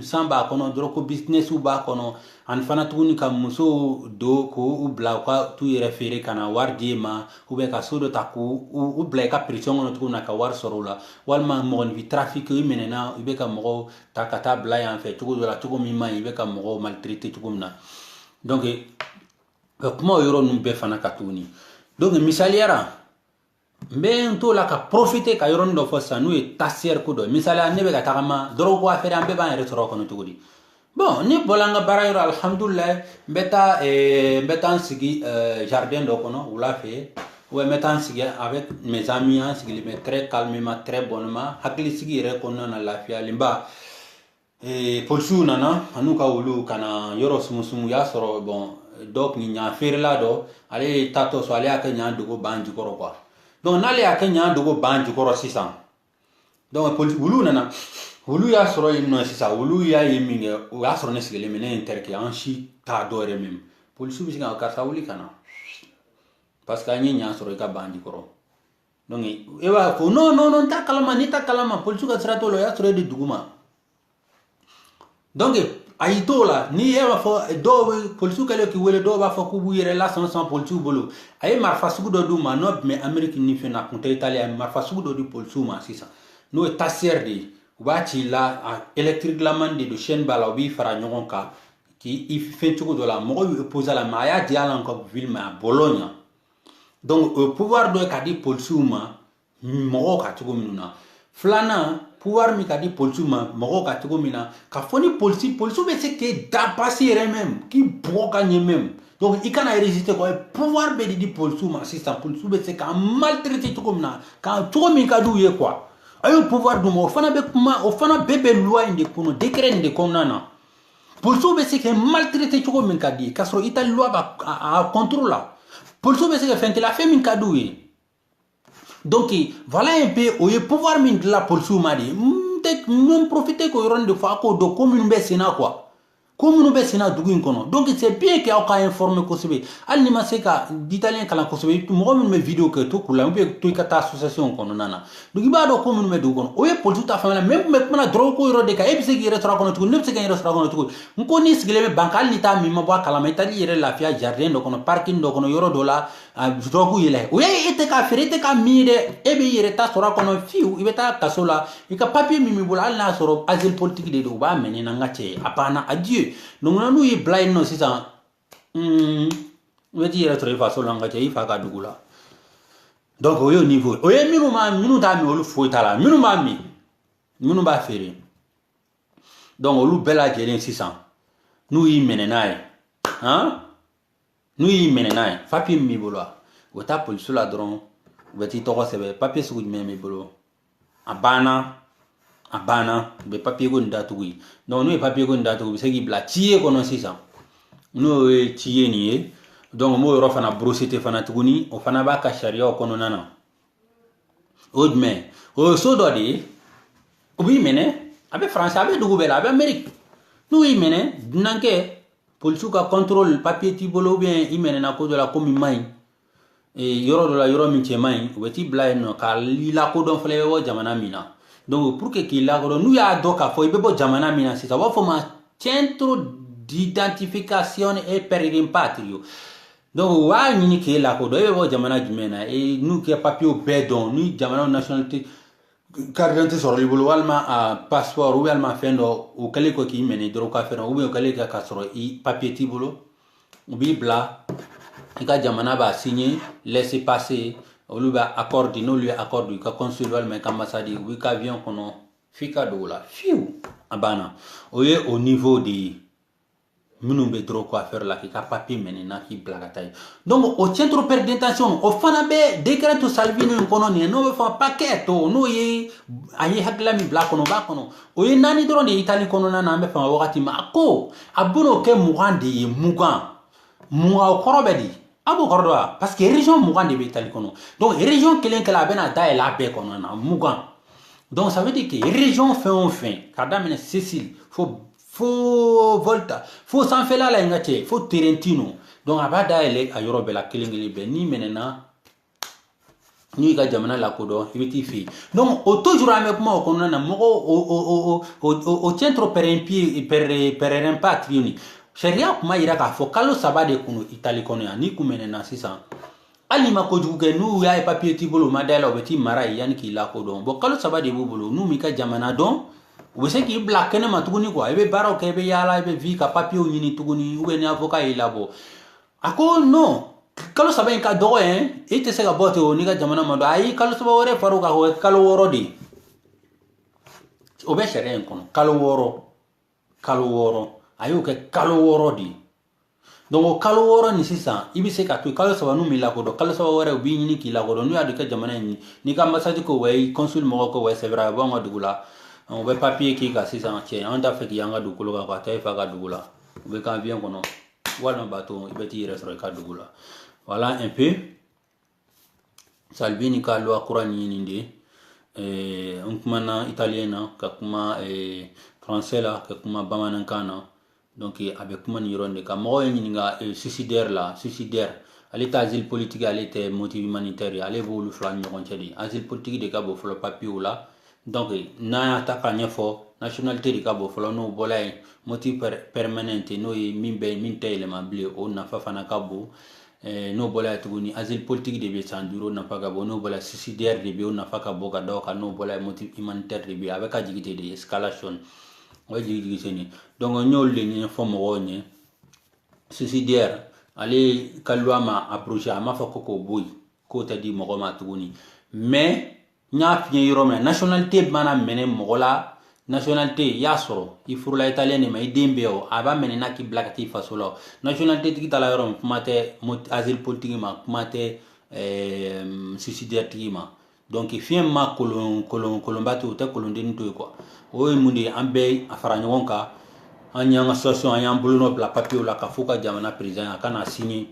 samba kono droku business ba kono an fana tuni kam muso do ko u bla ka tu refere kana wardi ma u be ka sodo taku u bla ka pression no tuna ka war sorola walma mo ni trafic menena u be ka mo takata bla en fait tugo la tugo mi ma u be ka mo maltraiter tugo na donc kuma yoro num be fana katuni donc misaliara mbe to la ka profiter ka yoro ndo fosa nu e tasier ko do misala ne be ka tagama doro ko afere ambe ba retro ko no tugudi bon ni bolanga bara yoro alhamdulillah mbeta sigi jardin do kono ou la fait ou metan sigi avec mes amis sigi mais très calmement très bonnement hakli sigi re kono na lafia limba polsu nana anuka ulu kana yoro sumu ya soro bon donc ni nya ferla do ale tato so ale aka nya dugo banji koro quoi donc nale aka nya dugo banji koro 600 donc ulu nana olu y'a sɔrɔ yen nɔ sisan olu y'a ye min kɛ o y'a sɔrɔ ne sigilen bɛ ne ye n terikɛ an si t'a dɔ yɛrɛ même polisiw bɛ se ka karisa wuli ka na parce que an ye ɲan sɔrɔ i ka ban di kɔrɔ donc e b'a fɔ non non non n t'a kalama n'i t'a kalama polisiw ka sira t'o la o y'a sɔrɔ e de dugu ma donc a y'i t'o la ni e b'a fɔ dɔw bɛ polisiw kɛlen k'i wele dɔw b'a fɔ k'u b'u yɛrɛ lasɔn san polisiw bolo a ye marifa sugu dɔ d'u ma n'o tun bɛ Amérique ni fɛn na a kun tɛ Itali a ye marifa sugu dɔ di polisiw ma sisan n'o ye taser de ye u b'a ci la électrique laman de don chaîne b'a la u b'i fara ɲɔgɔn kan k'i fɛn cogo dɔ la mɔgɔw y'u opposé a la mais a y'a di ala ka ville ma a Bologne donc o pouvoir dɔ ye k'a di polisiw ma mɔgɔw ka cogo minnu na filanan pouvoir min ka di polisiw ma mɔgɔw ka cogo min na ka fɔ ni polisiw bɛ se k'e dapase yɛrɛ même k'i bugɔ ka ɲɛ même donc i kana résister quoi pouvoir bɛ di polisiw ma sisan polisiw bɛ se k'a maltraiter cogo min na ka cogo min ka d'u ye quoi a y'o pouvoir d'u ma o fana bɛ kuma o fana bɛɛ bɛ loi in de kɔnɔ décret in de kɔnɔna na polisiw bɛ se k'e maltraiter cogo min ka di ye k'a sɔrɔ i ta loi b'a a contrôle la polisiw bɛ se ka fɛn kɛ la fɛn min ka d'u ye donc voilà un peu o ye pouvoir min dila polisiw ma de ye n profiter k'o yɔrɔnin de fɔ a k'o dɔn ko minnu bɛ sen na quoi ko minnu bɛ sen na dugu in kɔnɔ donc c'est bien que aw ka informer kosɛbɛ hali ni ma se ka italien kalan kosɛbɛ mɔgɔ minnu bɛ video kɛ to k'u la ou bien to i ka taa association kɔnɔna na donc i b'a dɔn ko minnu bɛ dugu kɔnɔ o ye polisiw ta fanfɛla mais n tun bɛ kumana drogue ko yɔrɔ de kan e bɛ se k'i yɛrɛ sɔrɔ a kɔnɔ cogo ne bɛ se ka n yɛrɛ sɔrɔ a kɔnɔ cogo n ko n'i sigilen bɛ banque hali ni t'a min ma bɔ a kalama i taara i yɛrɛ lafiya jardin dɔ kɔnɔ parking dɔ kɔnɔ yɔrɔ dɔ la drogue yɛlɛ o ye e tɛ k'a feere e tɛ k'a min dɛ e b'i yɛrɛ ta sɔrɔ a kɔnɔ fiyewu i bɛ taa kaso la i ka papier min b'i bolo hali n'a sɔrɔ asile politique de don u b'a minɛ na n ka cɛ a banna adieu donc n'u y'i bila yen nɔ sisan i bɛ t'i yɛrɛ sɔrɔ i faso la n ka cɛ i fa ka dugu la donc o y'o niveau o ye minnu t'a min olu foyi t'a la minnu b'a min minnu b'a feere donc olu bɛɛ lajɛlen sisan n'u y'i minɛ n'a ye n'u y'i minɛ n'a ye papier min b'i bolo u bɛ taa polisiw la dɔrɔn u bɛ t'i tɔgɔ sɛbɛn papier sugu jumɛn b'i bolo a banna u bɛ papier ko nin datugu ye donc n'u ye papier ko nin datugu u bɛ se k'i bila ci ye kɔnɔ sisan n'o ye ci ye nin ye donc n b'o yɔrɔ fana brosser fana tuguni o fana b'a ka sariyaw kɔnɔna na o ye jumɛn o ye so dɔ de ye u b'i minɛ a bɛ faransi a bɛ dugu bɛɛ la a bɛ Amérique n'u y'i minɛ dunankɛ polisiw ka contrôle papier t'i bolo ou bien i minɛna ko dɔ la ko min man ɲi yɔrɔ dɔ la yɔrɔ min cɛ man ɲi u bɛ t'i bila yen nɔ k'a lakodɔn fɔlɔ i bɛ bɔ jamana min na donc pour que k'i lakodɔn n'u y'a dɔn k'a fɔ i bɛ bɔ jamana min na sisan u b'a fɔ ma centro d'identification et périmpatrio donc u b'a ɲini k'e lakodɔn e bɛ bɔ jamana jumɛn na n'u kɛ papier bɛɛ dɔn ni jamana nationalité carte d'identité sɔrɔ i bolo walima passeport ou bien walima fɛn dɔ o kɛlen ko k'i minɛ dɔrɔn ka fɛn ou bien o kɛlen k'a sɔrɔ i papier t'i bolo u b'i bila i ka jamana b'a signer laisser passer olu bɛ accord di n'olu ye accord di i ka consul walima i ka ambassade u b'i ka avion kɔnɔ f'i ka don o la fiyewu a banna o ye au niveau de ye minnu bɛ drogue ko affaire la k'i ka papier minɛ na k'i bila ka taa yen donc o centre de détention o fana bɛ décret to Salvini in kɔnɔ nin ye n'o bɛ fɔ paquet to n'o ye a ye hakilila min bila a kɔnɔ o b'a kɔnɔ o ye 4 dɔrɔn de ye Italie kɔnɔna na an bɛ fanga wagati min a ko a bɛn'o kɛ 20 de ye 20 o kɔrɔ bɛ di a b'o kɔrɔ dɔn wa parce que région 20 de bɛ Italie kɔnɔ donc région kelen kelen a bɛna dayɛlɛ a bɛɛ kɔnɔna na 20 donc ça veut dire que région fɛn o fɛn k'a daminɛ Sicile fo Volta fo sanfɛla la n ka cɛ fo Trentino donc a b'a dayɛlɛ a yɔrɔ bɛɛ la kelen kelen bɛɛ n'i minɛna n'i ka jamana lakodɔn i bɛ t'i fɛ yen donc o toujours an bɛ kuma o kɔnɔna na mɔgɔ o centre périmpatrio nin sariya kuma yira k'a fɔ kalo 3 de kun Italie kɔnɔ yan n'i kun minɛna sisan hali ma kojugu kɛ n'u y'a ye papier t'i bolo u ma dayɛlɛ u bɛ t'i mara yen yanni k'i lakodɔn bon kalo 3 de b'u bolo n'u m'i ka jamana dɔn u bɛ se k'i bila kɛnɛma tuguni quoi i bɛ baaraw kɛ i bɛ yaala i bɛ vi ka papier ɲini tuguni ou bien ni avocat y'i labɔ a ko non kalo 3 in ka dɔgɔ yɛn i tɛ se ka bɔ ten o n'i ka jamana ma dɔn ayi kalo 3 wɛrɛ far'o kan o ye kalo 6 de ye o bɛ sariya in kɔnɔ kalo 6 a y'o kɛ kalo 6 de ye donc o kalo 6 ni sisan i bɛ se ka to yen kalo 3 n'u m'i lakodɔn kalo 3 wɛrɛ u b'i ɲini k'i lakodɔn n'u y'a dɔn i ka jamana in n'i ka ambassade ko wɛ consul mɔgɔ ko wɛ c'est vrai a b'anw ka dugu la u bɛ papier k'i kan sisan cɛ an t'a fɛ k'i y'an ka dugukolo kan ka taa i fa ka dugu la u bɛ kɛ avion kɔnɔ walima bateau i bɛ t'i yɛrɛ sɔrɔ i ka dugu la voilà un peu Salvini ka loi kura nin ye nin de on kumana italien na ka kuma français la ka kuma bamanankan na donc abe kuma ni ronde ka mo ɲininga suicidaire la suicidaire ale ta asile politique ale te motif humanitaire ale b'olu fila ni ɲɔgɔn cɛ de asile politique de ka bɔ fɔlɔ papier la donc n'a ta ka ɲɛfɔ nationalité de ka bɔ fɔlɔ n'o bɔla yen motif permanent n'o ye min tɛ yɛlɛma bilen o nafa fana ka bon n'o bɔla yen tuguni asile politique de bɛ san 5 nafa ka bon n'o bɔla suicidaire de bɛ o nafa ka bon ka da o kan n'o bɔla yen motif humanitaire de bɛ a bɛ ka jigin ten de escalation o ye jigin sen ye donc n y'olu de ɲɛfɔ mɔgɔw ɲɛ suicidaire ale ka loi ma approché a m'a fɔ ko k'o bɔ yen k'o tɛ di mɔgɔ ma tuguni mais n y'a f'i ye yɔrɔ min na nationalité mana minɛ mɔgɔ la nationalité i y'a sɔrɔ i furula italien de ma i den bɛ o a b'a minɛ n'a k'i bila ka t'i faso la nationalité tigi ta la yɔrɔ min kuma tɛ asile politique ma kuma tɛ suicidaire tigi ma donc fiɲɛ ma kolonba to o tɛ kolondenni to ye quoi o ye mun de ye an bɛɛ a fara ɲɔgɔn kan an y'an ka association an y'an bolonɔ bila papier la ka fɔ ka jamana président a kana signer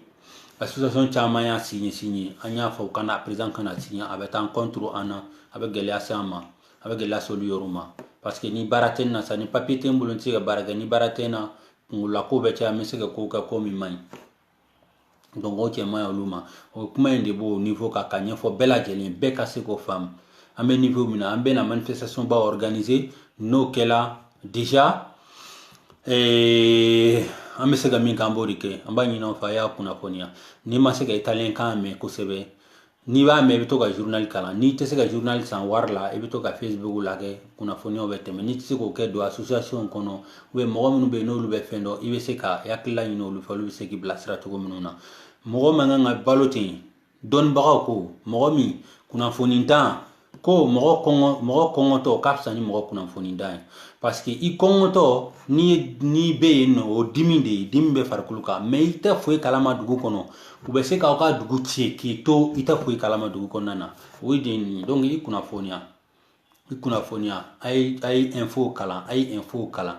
association caman y'a signer an y'a fɔ kana président kana signer a bɛ taa contre an na a bɛ gɛlɛya se an ma a bɛ gɛlɛya se olu yɔrɔ ma parce que ni baara tɛ n na sa ni papier tɛ n bolo n tɛ se ka baara kɛ ni baara tɛ n na kungola ko bɛ caya n bɛ se ka ko kɛ ko min man ɲi donc o cɛ man ɲi olu ma o kuma in de b'o niveau kan ka ɲɛfɔ bɛɛ lajɛlen bɛɛ ka se k'o faamu an bɛ niveau min na an bɛ na manifestation ba organiser n'o kɛla déjà an bɛ se ka min kɛ an b'o de kɛ an b'a ɲini aw fɛ a y'a kunnafoniya n'i ma se ka italien kan mɛn kosɛbɛ n'i b'a mɛn i bɛ to ka journal kalan n'i tɛ se ka journal san wari la i bɛ to ka facebook lajɛ kunnafoniyaw bɛ tɛmɛ n'i tɛ se k'o kɛ don association kɔnɔ ou bien mɔgɔ minnu bɛ yen n'olu bɛ fɛn dɔn i bɛ se ka hakilila ɲini olu fɛ olu bɛ se k'i bilasira cogo minnu na mɔgɔ man kan ka balo ten dɔnnibagaw ko mɔgɔ min kunnafoni dan ko mɔgɔ kɔngɔtɔ ka fisa ni mɔgɔ kunnafoni dan ye parce que i kɔngɔtɔ n'i bɛ yen nɔ o dimi de ye dimi bɛ farikolo kan mais i tɛ foyi kalama dugu kɔnɔ u bɛ se k'aw ka dugu ci k'i to i tɛ foyi kalama dugu kɔnɔna na o ye de nin ye donc i kunnafoniya a ye info kalan a ye info kalan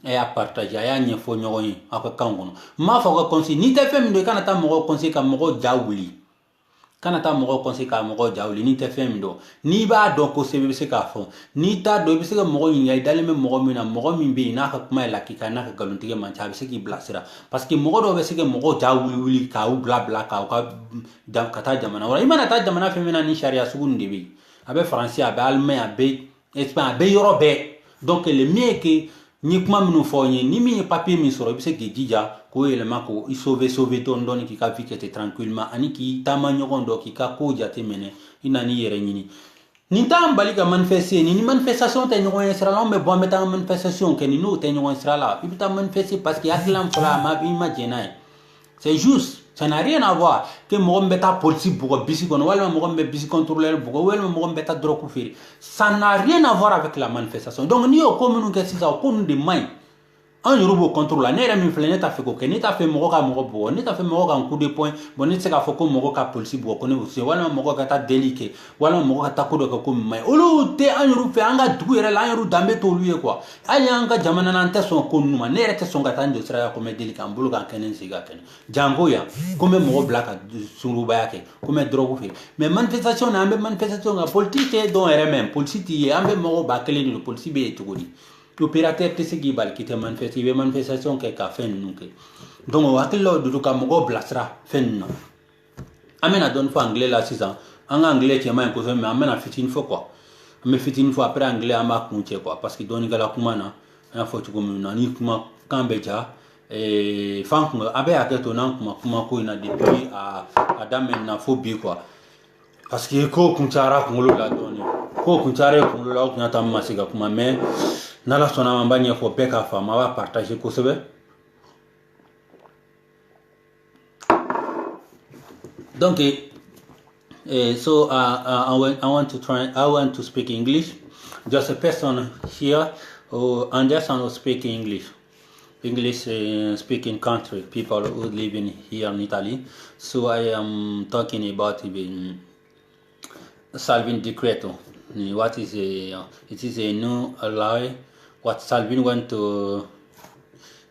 a y'a partager a y'a ɲɛfɔ ɲɔgɔn ye aw ka kan kɔnɔ n m'a fɔ aw ka conseil n'i tɛ fɛn min dɔn i kana taa mɔgɔ conseil ka mɔgɔ ja wuli kana taa mɔgɔ conseil ka mɔgɔ ja wuli n'i tɛ fɛn min dɔn n'i b'a dɔn kosɛbɛ i bɛ se k'a fɔ n'i t'a dɔn i bɛ se ka mɔgɔ ɲininka i dalen bɛ mɔgɔ min na mɔgɔ min bɛ yen n'a ka kuma ye lakika n'a ka nkalontigɛ man ca a bɛ se k'i bilasira parce que mɔgɔ dɔw bɛ se ka mɔgɔ ja wuli k'aw bila k'aw ka taa jamana wɛrɛ i mana taa jamana fɛn min na ni sariya sugu nin de bɛ yen a bɛ faransi a bɛ alimɛɲi a bɛ espagne a bɛ yɔrɔ bɛɛ donc le mieux est que n ye kuma minnu fɔ aw ye ni min ye papier min sɔrɔ i bɛ se k'i jija k'o yɛlɛma k'o i sauver dɔɔni dɔɔni k'i ka vie kɛ ten tranquillement ani k'i taama ɲɔgɔn dɔ k'i ka ko jateminɛ i na n'i yɛrɛ ɲini nin t'an bali ka manifester ni manifestation tɛ ɲɔgɔn ye sira la anw bɛ bɔ an bɛ taa manifestation kɛ ni n'o tɛ ɲɔgɔn sira la i bɛ taa manifester parce que hakilila min fɔla i ma jɛn n'a ye c'est juste ça n'a rien à voir que mɔgɔ min bɛ taa polisi bugɔ bisi kɔnɔ walima mɔgɔ min bɛ bisi contrôleur bugɔ walima mɔgɔ min bɛ taa dɔrɔgu feere ça n'a rien à voir avec la manifestation donc n'i y'o ko minnu kɛ sisan o ko ninnu de man ɲi an yɛrɛ b'o contrôle la ne yɛrɛ min filɛ ne t'a fɛ k'o kɛ ne t'a fɛ mɔgɔ ka mɔgɔ bugɔ ne t'a fɛ mɔgɔ ka coup de poing bon ne tɛ se k'a fɔ ko mɔgɔ ka polisi bugɔ ko ne b'o se walima mɔgɔ ka taa deli kɛ walima mɔgɔ ka taa ko dɔ kɛ ko min man ɲi olu tɛ an yɛrɛ fɛ an ka dugu yɛrɛ la an yɛrɛ danbe t'olu ye quoi hali an ka jamana na an tɛ sɔn ko ninnu ma ne yɛrɛ tɛ sɔn ka taa n jɔ sira ko n bɛ deli k'an bolo k'an kɛnɛ n sigi ka kɛnɛ janko yan ko n bɛ mɔgɔ bila ka sunkurubaya kɛ ko n bɛ dɔrɔgu feere mais manifestation na an bɛ manifestation kan politique tɛ dɔn yɛrɛ mɛn polisi t'i ye an bɛ mɔgɔ ba kelen de don polisi bɛ yen cogo di opérateur tɛ se k'i bali k'i tɛ manifester i bɛ manifestation kɛ ka fɛn ninnu kɛ donc o hakililaw de don ka mɔgɔw bilasira fɛn ninnu na an bɛna dɔɔni fɔ anglais la sisan an ka anglais cɛ man ɲi kosɛbɛ mais an bɛna fitinin fɔ quoi an bɛ fitinin fɔ après anglais an b'a kun cɛ quoi parce que dɔɔnikɛla kuma na an y'a fɔ cogo min na ni kuma kan bɛ ja fan kun a bɛ hakɛ to n'an kuma ko in na depuis a daminɛ na fo bi quoi parce que ko kun cayara kunkolo la dɔɔni ko kun cayara kunkolo la o kun y'a to an ma se ka kuma mais n'ala sɔnna ma n b'a ɲɛfɔ bɛɛ k'a faamu a b'a partager kosɛbɛ donc so I want to speak English. Just a person here who understand or speak English speaking country, people who live in here in Italy. So I am talking about Salvini Decreto. What is it is a new law what Salvini want to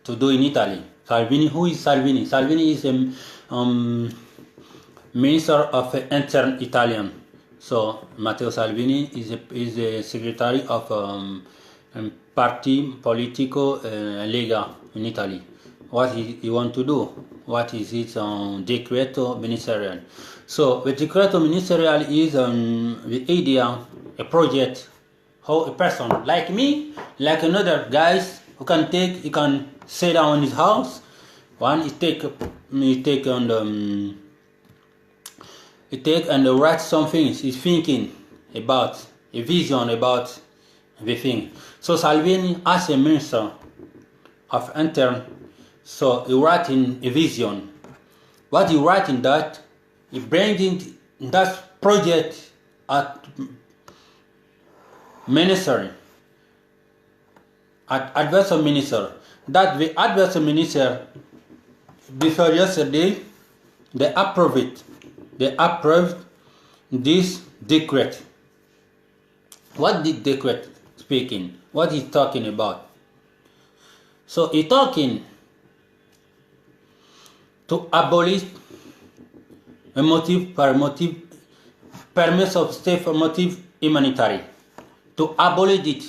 do in Italy. Salvini, who is Salvini? Salvini is a Minister of Intern Italian. So Matteo Salvini is the secretary of Parti Politico Lega in Italy. What he want to do? What is his decreto ministerial? So the decreto ministerial is the idea, a project, how a person like me, like another guys who can take, he can sit down in his house. One, he take and write something. He's thinking about a vision about the thing. So Salvini, as a minister of Interior, so he writing a vision. What he writing that, he brings in that project at ministry, at advisor minister. That the advisor minister before yesterday, they approved it. They approved this decree. What did decree speaking? What he's talking about? So he's talking to abolish a motive per motive, permits of state for motive humanitarian. To abolish it.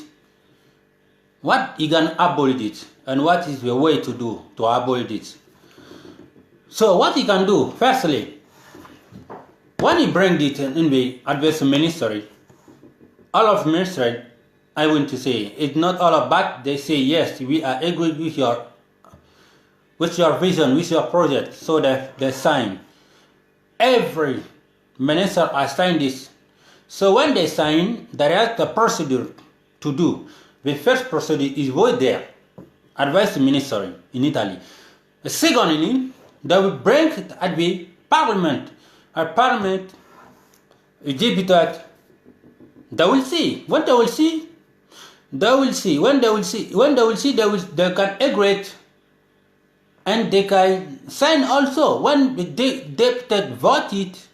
What he can abolish it, and what is the way to do to abolish it? So what he can do, firstly, when he brings it in the advisory ministry, all of ministry, I want to say, it's not all about they say yes, we are agree with your vision, with your project, so that they sign. Every minister has signed this. So when they sign, there is the procedure to do. The first procedure is void there, advice ministry in Italy. Secondly, they will bring it at the parliament. At parliament, a deputy, they will see. When they will see, they will see. When they will see, they can agree, and they can sign also. When the deputy vote it,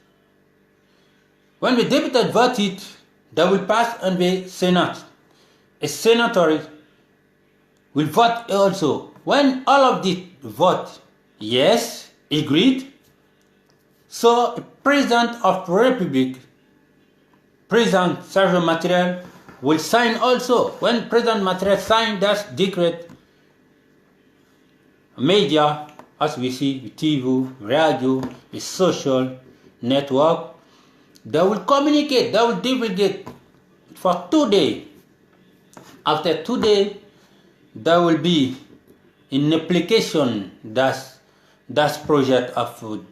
they will pass on the Senate. A senator will vote also. When all of this vote yes, agreed, so the President of the Republic, President Sergio Mattarella, will sign also. When President Mattarella signed that decree, media, as we see, TV, radio, the social network, they will communicate, they will divulgate for 2 days. After 2 days, there will be in application that project of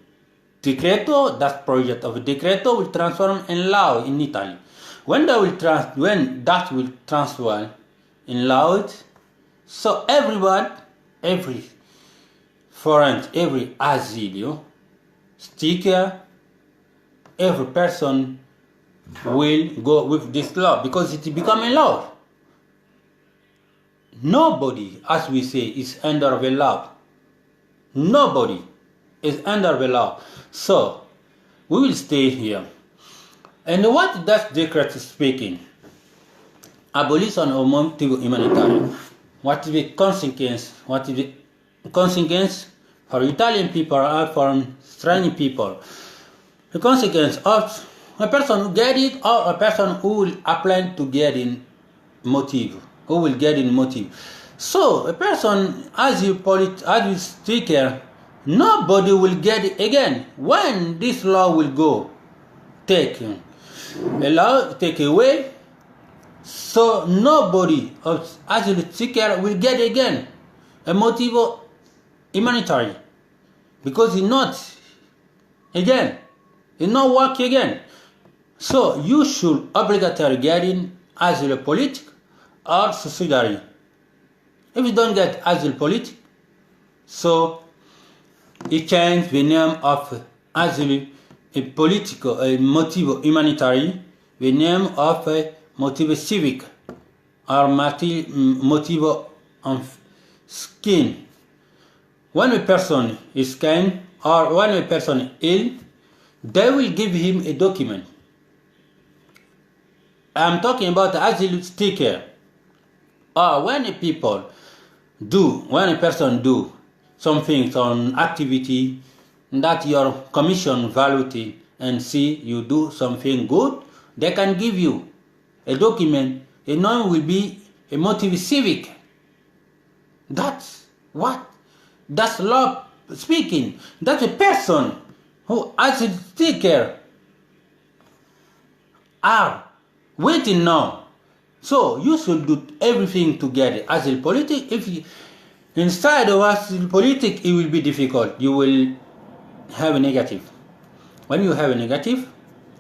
decreto. That project of decreto will transform in law in Italy. When that will transfer in law, so everyone, every foreign, every asylum seeker, every person will go with this law because it become a law. Nobody, as we say, is under the law. Nobody is under the law. So, we will stay here. And what that decree is speaking? Abolition of motive humanitarian. What is the consequence? What is the consequence for Italian people or for strange people? The consequence of a person who get it or a person who will apply to get in motive. Who will get in motive. So a person as you speaker, nobody will get it again. When this law will go take away, so nobody as a seeker will get again a motive humanitarian because it's not again, it's not work again. So you should obligatory getting asylum politic or subsidiary. If you don't get asylum politic, so it change the name of asylum a political, a motive humanitarian, the name of a motive civic or motive of skin. When a person is skin or when a person is ill, they will give him a document. I'm talking about the asylum sticker. Or when a person do something, some activity that your commission value and see you do something good They can give you a document, and none will be a motive civic. That's what? That's law speaking. That's a person who asset seeker are waiting now. So you should do everything together. As a politic, if you, inside of us politic, it will be difficult. You will have a negative. When you have a negative,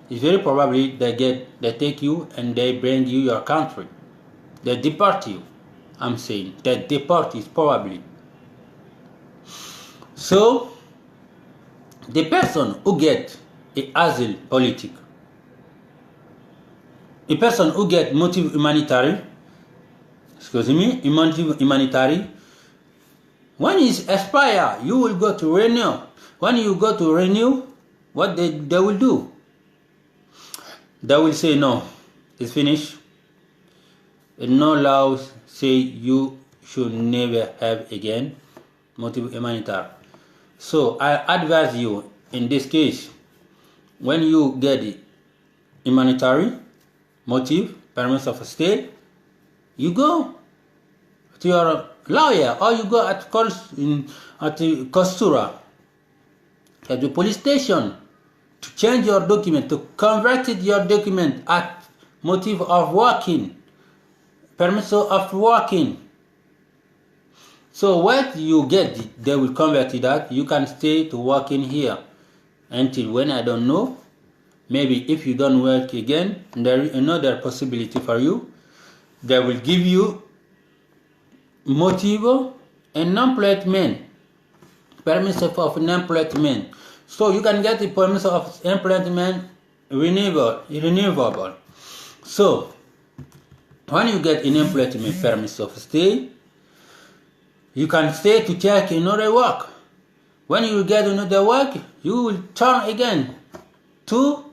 it's very probably they take you and they bring you your country. They deport you. I'm saying that deport is probably. So the person who get a asile politic, a person who get motive humanitarian, motive humanitarian, when it's expire, you will go to renew. When you go to renew, what they will do? They will say no, it's finished. And no laws say you should never have again motive humanitarian. So I advise you in this case, when you get the humanitarian motive, permits of stay, you go to your lawyer or you go at the Kostura, at the police station, to change your document, to convert your document at motive of working, permits of working. So what you get, they will convert that. You can stay to working here until when I don't know. Maybe if you don't work again, there is another possibility for you. They will give you motive and employment, permits of employment. So you can get the permits of employment renewable. So when you get an employment permit of stay, you can stay to check another work. When you get another work, you will turn again to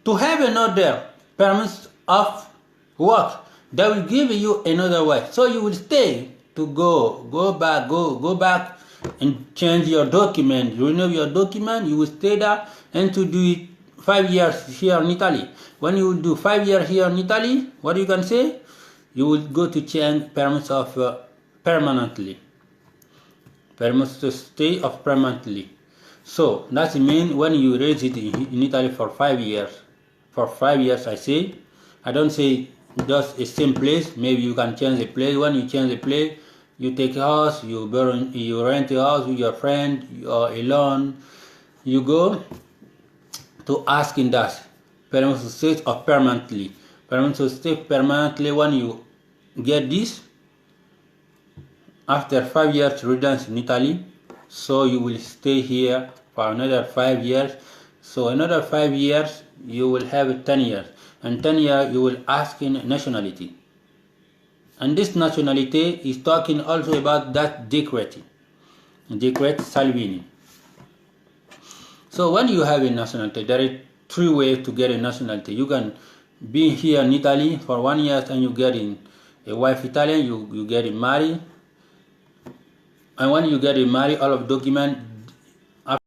have another permit of work. They will give you another work. So you will stay to go back and change your document, renew your document. You will stay there and to do it 5 years here in Italy. When you do 5 years here in Italy, what you can say? You will go to change permits of permanently. Permits to stay of permanently. So that means when you raise it in Italy for 5 years, I say, I don't say just a same place. Maybe you can change the place. When you change the place, you take a house, you rent a house with your friend or alone. You go to ask in that permit to stay of permanently. Permit to stay permanently. When you get this, after 5 years residence in Italy, so you will stay here for another 5 years. So another 5 years you will have 10 years, and 10 years you will ask in nationality. And this nationality is talking also about that decree Salvini. So when you have a nationality, there are 3 ways to get a nationality. You can be here in Italy for 1 year and you get in a wife Italian, you get married. And when you get married, all of document,